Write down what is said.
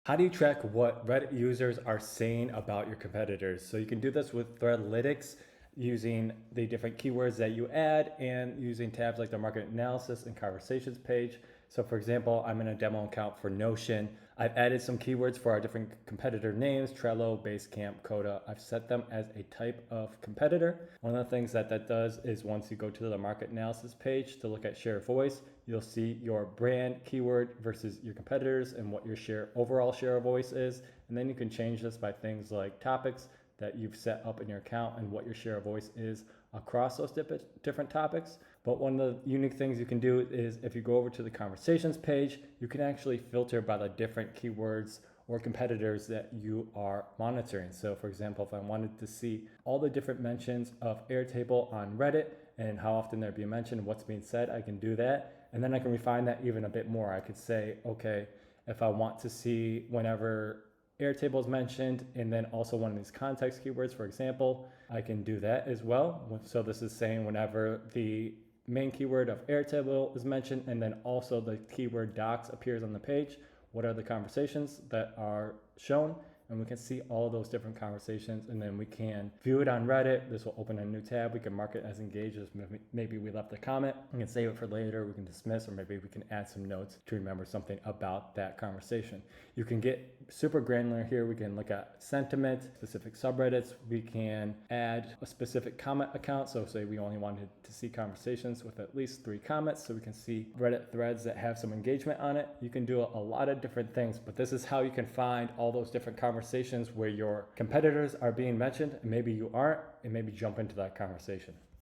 How do you track what Reddit users are saying about your competitors? So you can do this with Threadlytics using the different keywords that you add and using tabs like the market analysis and conversations page. So for example, I'm in a demo account for Notion. I've added some keywords for our different competitor names, Trello, Basecamp, Coda. I've set them as a type of competitor. One of the things that does is once you go to the market analysis page to look at share of voice, you'll see your brand keyword versus your competitors and what your overall share of voice is. And then you can change this by things like topics that you've set up in your account and what your share of voice is across those different topics. But one of the unique things you can do is if you go over to the conversations page, you can actually filter by the different keywords or competitors that you are monitoring. So for example, if I wanted to see all the different mentions of Airtable on Reddit and how often they're being mentioned, what's being said, I can do that. And then I can refine that even a bit more. I could say, okay, if I want to see whenever Airtable is mentioned and then also one of these context keywords, for example, I can do that as well. So this is saying whenever the main keyword of Airtable is mentioned and then also the keyword docs appears on the page, what are the conversations that are shown? And we can see all those different conversations, and then we can view it on Reddit. This will open a new tab. We can mark it as engaged as maybe we left a comment. We can save it for later. We can dismiss, or maybe we can add some notes to remember something about that conversation. You can get super granular here. We can look at sentiment, specific subreddits. We can add a specific comment account. So say we only wanted to see conversations with at least 3 comments, so we can see Reddit threads that have some engagement on it. You can do a lot of different things, but this is how you can find all those different conversations where your competitors are being mentioned and maybe you aren't, and maybe jump into that conversation.